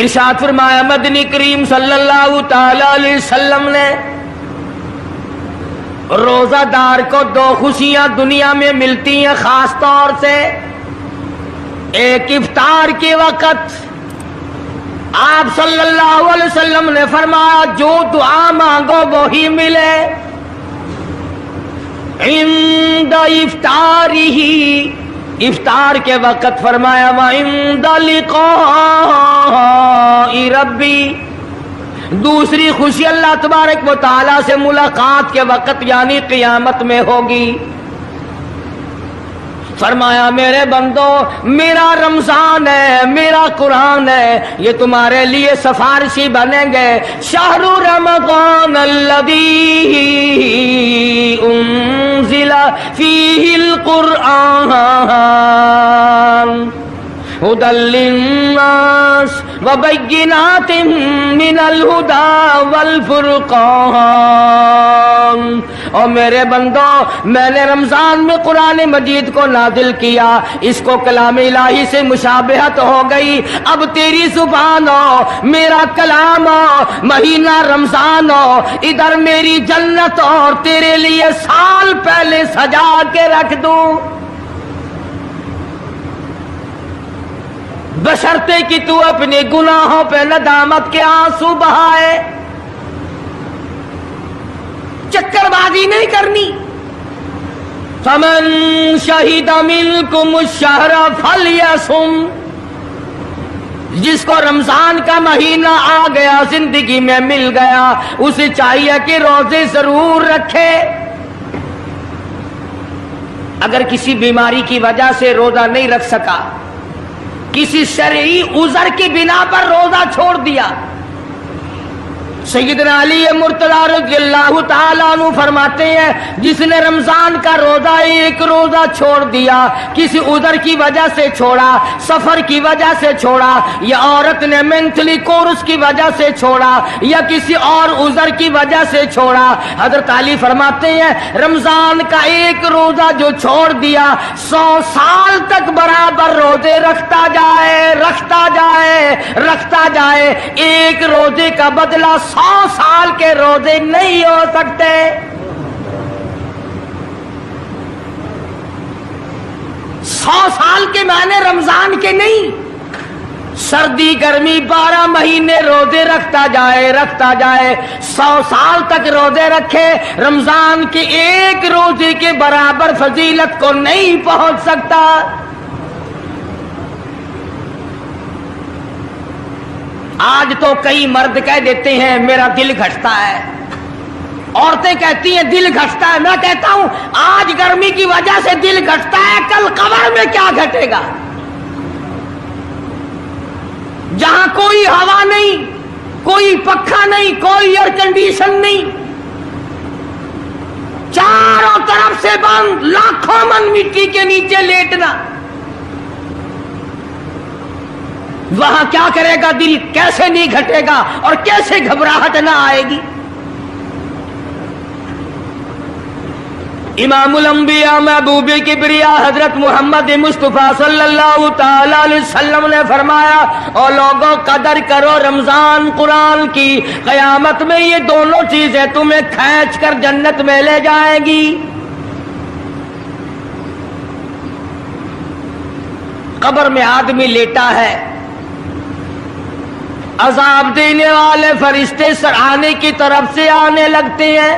ارشاد فرمایا مدنی کریم صلی اللہ تعالی علیہ وسلم نے روزہ دار کو دو خوشیاں دنیا میں ملتی ہیں خاص طور سے. ایک افطار کے وقت آپ صلی اللہ علیہ وسلم نے فرمایا جو دعا مانگو وہی ملے. عند افطارہ، افطار کے وقت فرمایا وعند لقاء ربی. دوسری خوشی اللہ تبارک و تعالی سے ملاقات کے وقت یعنی قیامت میں ہوگی. فرمایا میرے بندو میرا رمضان ہے، میرا قرآن ہے، یہ تمہارے لیے سفارشی بنیں گے. شہر رمضان الذی انزل فیہ القرآن ہدی للناس وبینات من الہدی والفرقان. اور میرے بندو میں نے رمضان میں قرآن مجید کو نازل کیا، اس کو کلام الہی سے مشابہت ہو گئی. اب تیری زبان ہو، میرا کلام ہو، مہینہ رمضان ہو، ادھر میری جنت اور تیرے لیے سال پہلے سجا کے رکھ دوں. بشرطے کہ تو اپنے گناہوں پہ ندامت کے آنسو بہائے. چکر بازی نہیں کرنی. فمن شہد منکم الشہر فلیصم. جس کو رمضان کا مہینہ آ گیا، زندگی میں مل گیا، اسے چاہیے کہ روزے ضرور رکھے. اگر کسی بیماری کی وجہ سے روزہ نہیں رکھ سکا، کسی شرعی عذر کی بنا پر روزہ چھوڑ دیا، سیدنا علی مرتضی رضی اللہ تعالیٰ عنہ فرماتے ہیں جس نے رمضان کا روزہ ایک روزہ چھوڑ دیا، کسی عذر کی وجہ سے چھوڑا، سفر کی وجہ سے چھوڑا، یا عورت نے مینٹلی کورس کی وجہ سے چھوڑا، یا کسی اور عذر کی وجہ سے چھوڑا، حضرت علی فرماتے ہیں رمضان کا ایک روزہ جو چھوڑ دیا 100 سال تک برابر روزے رکھتا جائے، رکھتا جائے، رکھتا جائے. ایک روزے کا بدلہ 100 سال کے روزے نہیں ہو سکتے. 100 سال کے معنی رمضان کے نہیں. سردی گرمی 12 مہینے روزے رکھتا جائے، رکھتا جائے، 100 سال تک روزے رکھے، رمضان کے ایک روزے کے برابر فضیلت کو نہیں پہنچ سکتا. آج تو کئی مرد کہہ دیتے ہیں میرا دل گھٹتا ہے، عورتیں کہتی ہیں دل گھٹتا ہے. میں کہتا ہوں آج گرمی کی وجہ سے دل گھٹتا ہے، کل قبر میں کیا گھٹے گا؟ جہاں کوئی ہوا نہیں، کوئی پنکھا نہیں، کوئی ایئر کنڈیشن نہیں، چاروں طرف سے بند، لاکھوں من مٹی کے نیچے لیٹنا، وہاں کیا کرے گا دل؟ کیسے نہیں گھٹے گا اور کیسے گھبراہٹ نہ آئے گی؟ امام الانبیاء محبوب کبریا حضرت محمد مصطفیٰ صلی اللہ تعالی علیہ وسلم نے فرمایا اور لوگوں قدر کرو رمضان قرآن کی، قیامت میں یہ دونوں چیزیں تمہیں کھینچ کر جنت میں لے جائیں گی. قبر میں آدمی لیٹا ہے، عذاب دینے والے فرشتے سرانے کی طرف سے آنے لگتے ہیں،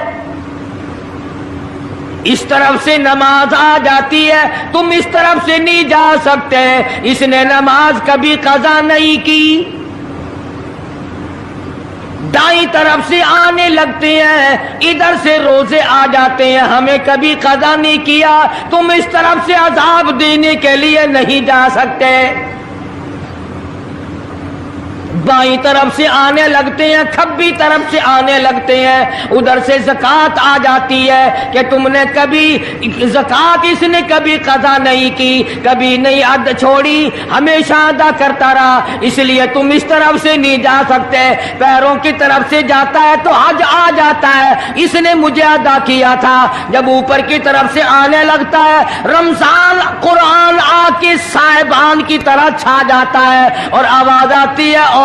اس طرف سے نماز آ جاتی ہے، تم اس طرف سے نہیں جا سکتے، اس نے نماز کبھی قضا نہیں کی. دائیں طرف سے آنے لگتے ہیں، ادھر سے روزے آ جاتے ہیں، ہمیں کبھی قضا نہیں کیا، تم اس طرف سے عذاب دینے کے لیے نہیں جا سکتے. بائیں طرف سے آنے لگتے ہیں، کھبی طرف سے آنے لگتے ہیں، ادھر سے زکوٰۃ آ جاتی ہے کہ تم نے کبھی زکوٰۃ اس نے کبھی قضا نہیں کی، کبھی نہیں ادا چھوڑی، ہمیشہ ادا کرتا رہا، اس لیے تم اس طرف سے نہیں جا سکتے. پیروں کی طرف سے جاتا ہے تو حج آ جاتا ہے، اس نے مجھے ادا کیا تھا. جب اوپر کی طرف سے آنے لگتا ہے، رمضان قرآن آ کے صاحبان کی طرح چھا جاتا ہے اور آواز آتی ہے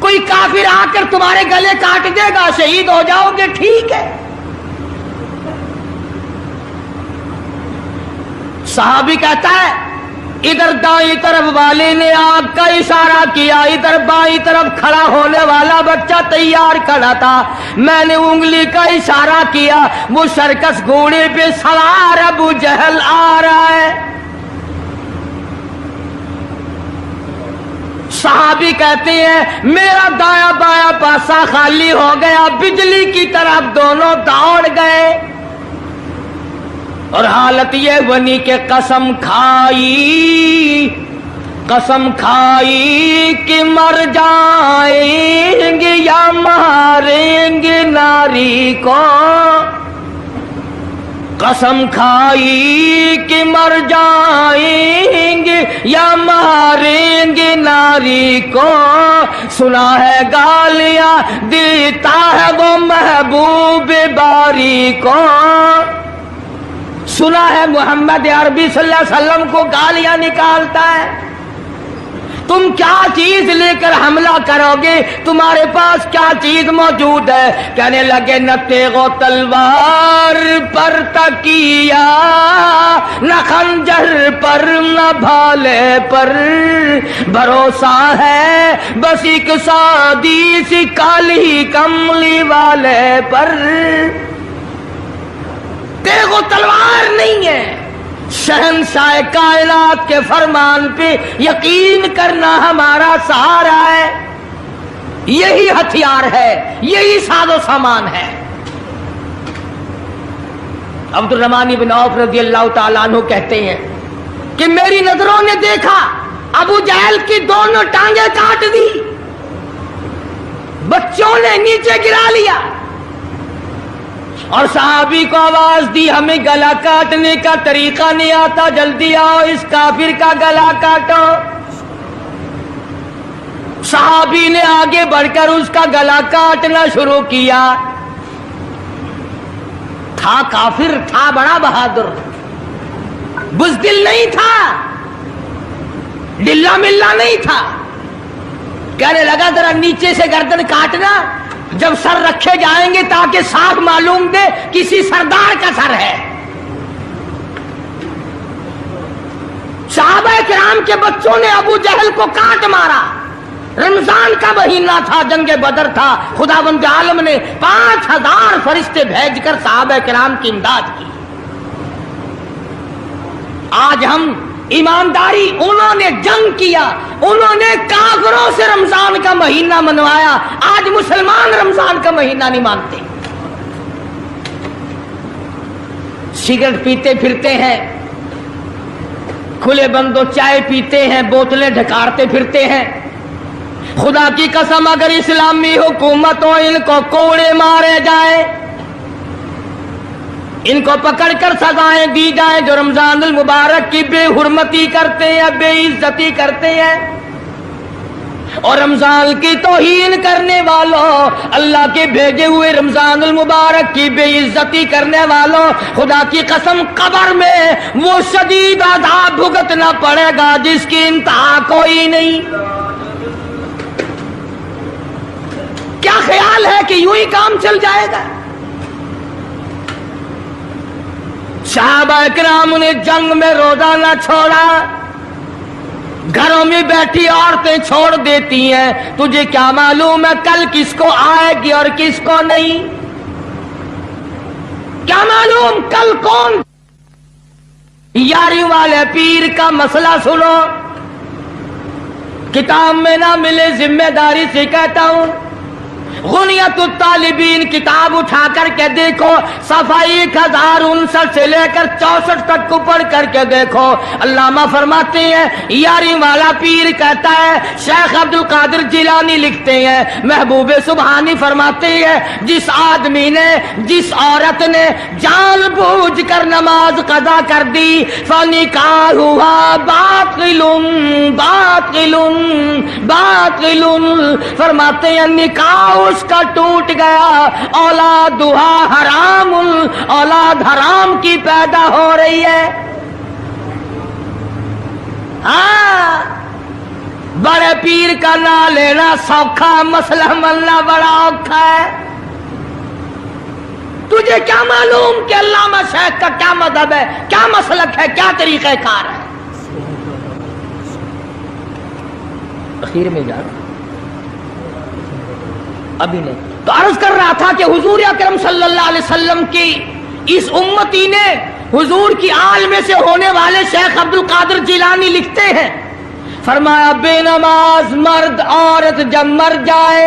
کوئی کافر آ کر تمہارے گلے کاٹ دے گا، شہید ہو جاؤ گے، ٹھیک ہے۔ صحابی کہتا ہے ادھر دائیں طرف والے نے آگ کا اشارہ کیا، ادھر بائیں طرف کھڑا ہونے والا بچہ تیار کھڑا تھا، میں نے انگلی کا اشارہ کیا، وہ سرکس گھوڑے پہ سوار ابو جہل آ رہا ہے۔ صحابی کہتے ہیں میرا دایاں بایاں پاسا خالی ہو گیا، بجلی کی طرف دونوں دوڑ گئے، اور حالت یہ بنی کہ قسم کھائی کہ مر جائیں گے یا ماریں گے ناری کو، قسم کھائی کہ مر جائیں گے یا ماریں گے ناری کو، سنا ہے گالیاں دیتا ہے وہ محبوب باری کو، سنا ہے محمد عربی صلی اللہ علیہ وسلم کو گالیاں نکالتا ہے، تم کیا چیز لے کر حملہ کرو گے، تمہارے پاس کیا چیز موجود ہے؟ کہنے لگے نہ تیغ و تلوار پر تکیا، نہ خنجر پر نہ بھالے پر، بھروسہ ہے بس ایک سادی سی کالی کملی والے پر، تیغ و تلوار نہیں ہے، شہنشاہ کائنات کے فرمان پہ یقین کرنا ہمارا سہارا ہے، یہی ہتھیار ہے، یہی ساز و سامان ہے۔ عبد الرحمن بن عوف رضی اللہ تعالیٰ عنہ کہتے ہیں کہ میری نظروں نے دیکھا ابو جہل کی دونوں ٹانگیں کاٹ دی، بچوں نے نیچے گرا لیا، اور صحابی کو آواز دی ہمیں گلا کاٹنے کا طریقہ نہیں آتا، جلدی آؤ اس کافر کا گلا کاٹو۔ صحابی نے آگے بڑھ کر اس کا گلا کاٹنا شروع کیا، تھا کافر، تھا بڑا بہادر، بزدل نہیں تھا، ڈلا ملا نہیں تھا، کہنے لگا ذرا نیچے سے گردن کاٹنا، جب سر رکھے جائیں گے تاکہ صاف معلوم دے کسی سردار کا سر ہے۔ صحابہ کرام کے بچوں نے ابو جہل کو کاٹ مارا، رمضان کا مہینہ تھا، جنگ بدر تھا، خداوند عالم نے 5000 فرشتے بھیج کر صحابہ کرام کی امداد کی۔ آج ہم ایمانداری، انہوں نے جنگ کیا، انہوں نے کافروں سے رمضان کا مہینہ منوایا، آج مسلمان رمضان کا مہینہ نہیں مانتے، سگریٹ پیتے پھرتے ہیں، کھلے بندوں چائے پیتے ہیں، بوتلیں ڈھکارتے پھرتے ہیں۔ خدا کی قسم اگر اسلامی حکومت ہو ان کو کوڑے مارے جائیں، ان کو پکڑ کر سزائیں دی جائیں جو رمضان المبارک کی بے حرمتی کرتے ہیں، بے عزتی کرتے ہیں، اور رمضان کی توہین کرنے والوں، اللہ کے بھیجے ہوئے رمضان المبارک کی بے عزتی کرنے والوں، خدا کی قسم قبر میں وہ شدید عذاب بھگتنا پڑے گا جس کی انتہا کوئی نہیں۔ کیا خیال ہے کہ یوں ہی کام چل جائے گا؟ صحابہ کرام نے جنگ میں روزہ نہ چھوڑا، گھروں میں بیٹھی عورتیں چھوڑ دیتی ہیں، تجھے کیا معلوم ہے کل کس کو آئے گی اور کس کو نہیں؟ کیا معلوم کل کون؟ یاری والے پیر کا مسئلہ سنو، کتاب میں نہ ملے، ذمہ داری سے کہتا ہوں، غنیت الطالبین کتاب اٹھا کر کے دیکھو، صفحہ 1059 سے لے کر 64 تک کو پڑھ کر کے دیکھو، علامہ فرماتے ہیں یاری والا پیر کہتا ہے، شیخ عبد القادر جیلانی لکھتے ہیں، محبوب سبحانی فرماتے ہیں، جس آدمی نے، جس عورت نے جان بوجھ کر نماز قضا کر دی، فنکاحها باطل باطل باطل، فرماتے ہیں نکاح اس کا ٹوٹ گیا، اولادھا حرام، اولاد حرام کی پیدا ہو رہی ہے۔ ہاں بڑے پیر کا نام لینا سوکھا، مسئلہ ملنا بڑا اوکھا ہے۔ تجھے کیا معلوم کہ علامہ شیخ کا کیا مذہب ہے، کیا مسلک ہے، کیا طریقہ کار ہے؟ اخیر میں جا رہا ابھی نہیں تو عرض کر رہا تھا کہ حضور اکرم صلی اللہ علیہ وسلم کی اس امتی نے حضور کی آل میں سے ہونے والے شیخ عبد القادر جیلانی لکھتے ہیں، فرمایا بے نماز مرد عورت جب مر جائے،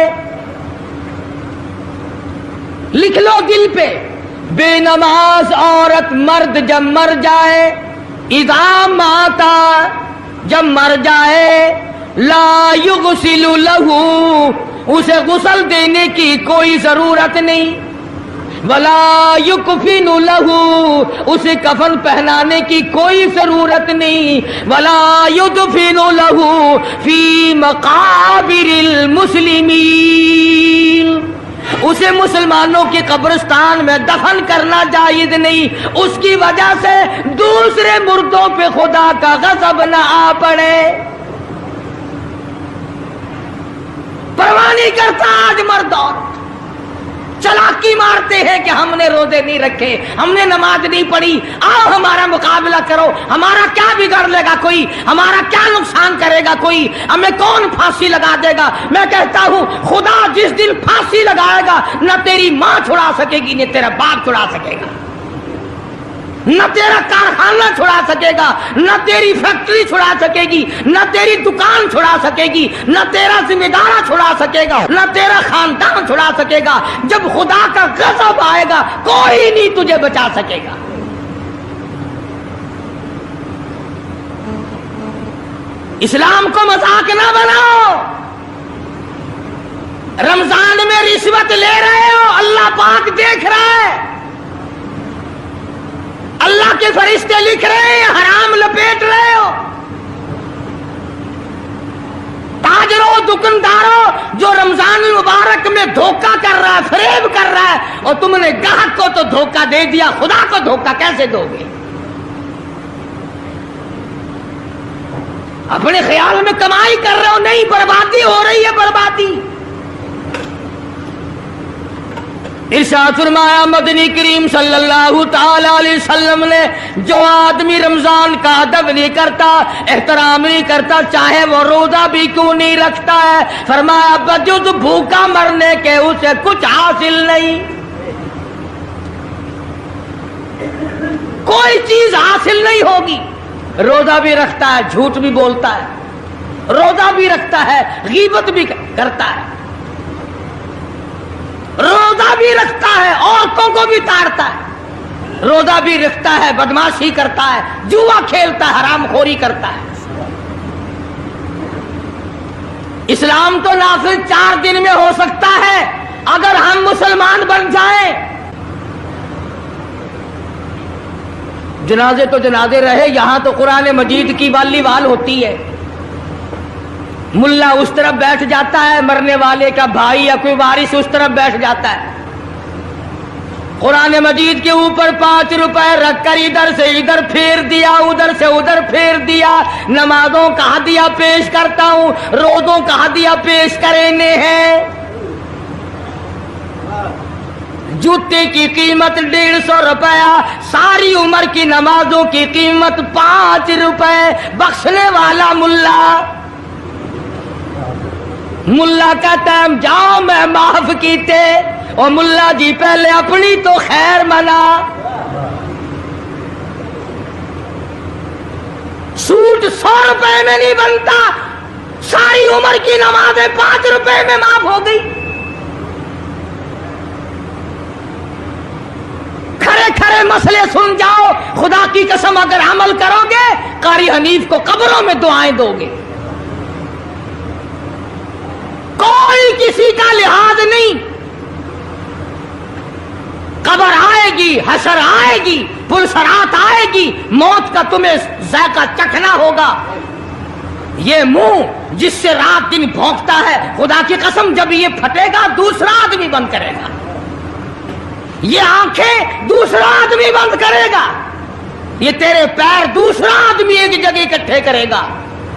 لکھ لو دل پہ، بے نماز عورت مرد جب مر جائے، اذا ماتا جب مر جائے، لا یغسل لہ اسے غسل دینے کی کوئی ضرورت نہیں، ولا یکفن لہ اسے کفن پہنانے کی کوئی ضرورت نہیں، ولا یدفن لہ فی مقابر المسلمین اسے مسلمانوں کے قبرستان میں دفن کرنا جائز نہیں، اس کی وجہ سے دوسرے مردوں پہ خدا کا غضب نہ آ پڑے۔ پرواہ نہیں کرتا آج مرد عورت، چلاکی مارتے ہیں کہ ہم نے روزے نہیں رکھے، ہم نے نماز نہیں پڑھی، آؤ ہمارا مقابلہ کرو، ہمارا کیا بگاڑ لے گا کوئی، ہمارا کیا نقصان کرے گا کوئی، ہمیں کون پھانسی لگا دے گا؟ میں کہتا ہوں خدا جس دن پھانسی لگائے گا نہ تیری ماں چھڑا سکے گی نہ تیرا باپ چھڑا سکے گا، نہ تیرا کارخانہ چھڑا سکے گا، نہ تیری فیکٹری چھڑا سکے گی، نہ تیری دکان چھڑا سکے گی، نہ تیرا ذمہ دارہ چھڑا سکے گا، نہ تیرا خاندان چھڑا سکے گا۔ جب خدا کا غضب آئے گا کوئی نہیں تجھے بچا سکے گا۔ اسلام کو مذاق نہ بناؤ۔ رمضان میں رشوت لے رہے ہو، اللہ پاک دیکھ رہا ہے، اللہ کے فرشتے لکھ رہے ہیں، حرام لپیٹ رہے ہو۔ تاجروں دکانداروں جو رمضان المبارک میں دھوکہ کر رہا ہے، فریب کر رہا ہے، اور تم نے گاہک کو تو دھوکہ دے دیا، خدا کو دھوکہ کیسے دو گے؟ اپنے خیال میں کمائی کر رہے ہو، نہیں، بربادی ہو رہی ہے، بربادی۔ ارشاد فرمایا مدنی کریم صلی اللہ تعالی علیہ وسلم نے، جو آدمی رمضان کا ادب نہیں کرتا، احترام نہیں کرتا، چاہے وہ روزہ بھی کیوں نہیں رکھتا ہے، فرمایا بجز بھوکا مرنے کے اسے کچھ حاصل نہیں، کوئی چیز حاصل نہیں ہوگی۔ روزہ بھی رکھتا ہے، جھوٹ بھی بولتا ہے، روزہ بھی رکھتا ہے، غیبت بھی کرتا ہے، روزہ بھی رکھتا ہے، عورتوں کو بھی تاڑتا ہے، روزہ بھی رکھتا ہے، بدماشی کرتا ہے، جوا کھیلتا ہے، حرام خوری کرتا ہے۔ اسلام تو نافذ 4 دن میں ہو سکتا ہے اگر ہم مسلمان بن جائیں۔ جنازے تو جنازے رہے، یہاں تو قرآن مجید کی والی وال ہوتی ہے، ملا اس طرف بیٹھ جاتا ہے، مرنے والے کا بھائی یا کوئی وارث اس طرف بیٹھ جاتا ہے، قرآن مجید کے اوپر 5 روپے رکھ کر ادھر سے ادھر پھیر دیا، ادھر سے ادھر پھیر دیا۔ نمازوں کا ہدیہ پیش کرتا ہوں، روزوں کا ہدیہ پیش کرنے ہیں۔ جوتے کی قیمت 150 روپیہ، ساری عمر کی نمازوں کی قیمت 5 روپے، بخشنے والا ملا۔ ملا کہتا ہے جاؤ میں معاف کیتے، اور ملا جی پہلے اپنی تو خیر منا۔ سوٹ 100 روپے میں نہیں بنتا، ساری عمر کی نمازیں 5 روپے میں معاف ہو گئی۔ کھڑے کھڑے مسئلے سن جاؤ، خدا کی قسم اگر عمل کرو گے قاری حنیف کو قبروں میں دعائیں دو گے، کوئی کسی کا لحاظ نہیں۔ قبر آئے گی، حشر آئے گی، پلسرات آئے گی، موت کا تمہیں ذائقہ چکھنا ہوگا۔ یہ منہ جس سے رات دن بھونکتا ہے، خدا کی قسم جب یہ پھٹے گا دوسرا آدمی بند کرے گا، یہ آنکھیں دوسرا آدمی بند کرے گا، یہ تیرے پیر دوسرا آدمی ایک جگہ اکٹھے کرے گا۔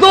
2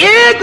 1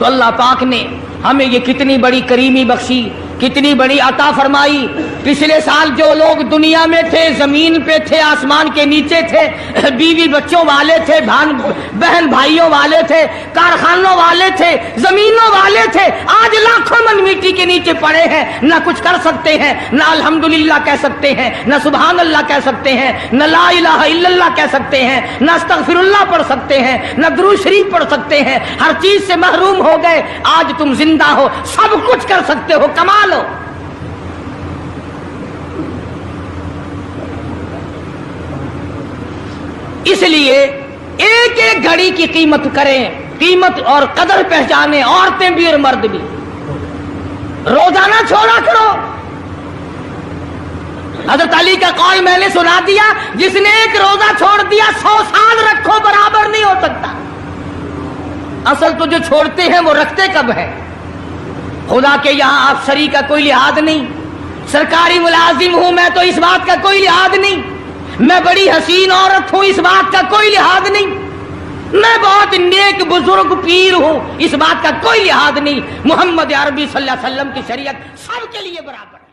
تو اللہ پاک نے ہمیں یہ کتنی بڑی کریمی بخشی، کتنی بڑی عطا فرمائی۔ پچھلے سال جو لوگ دنیا میں تھے، زمین پہ تھے، آسمان کے نیچے تھے، بیوی بچوں والے تھے، بہن بھائیوں والے تھے، کارخانوں والے تھے، زمینوں والے تھے، آج لاکھوں من مٹی کے نیچے پڑے ہیں، نہ کچھ کر سکتے ہیں، نہ الحمدللہ کہہ سکتے ہیں، نہ سبحان اللہ کہہ سکتے ہیں، نہ لا الہ الا اللہ کہہ سکتے ہیں، نہ استغفر اللہ پڑھ سکتے ہیں، نہ درود شریف پڑھ سکتے ہیں، ہر چیز سے محروم ہو گئے۔ آج تم زندہ ہو، سب کچھ کر سکتے ہو، کمال ہو۔ اس لیے ایک ایک گھڑی کی قیمت کریں، قیمت اور قدر پہچانیں، عورتیں بھی اور مرد بھی۔ روزانہ چھوڑا کرو۔ حضرت علی کا قول میں نے سنا دیا، جس نے ایک روزہ چھوڑ دیا 100 سال رکھو برابر نہیں ہو سکتا۔ اصل تو جو چھوڑتے ہیں وہ رکھتے کب ہے؟ خدا کے یہاں افسری کا کوئی لحاظ نہیں، سرکاری ملازم ہوں میں تو اس بات کا کوئی لحاظ نہیں، میں بڑی حسین عورت ہوں اس بات کا کوئی لحاظ نہیں، میں بہت نیک بزرگ پیر ہوں اس بات کا کوئی لحاظ نہیں۔ محمد عربی صلی اللہ علیہ وسلم کی شریعت سب کے لیے برابر ہے۔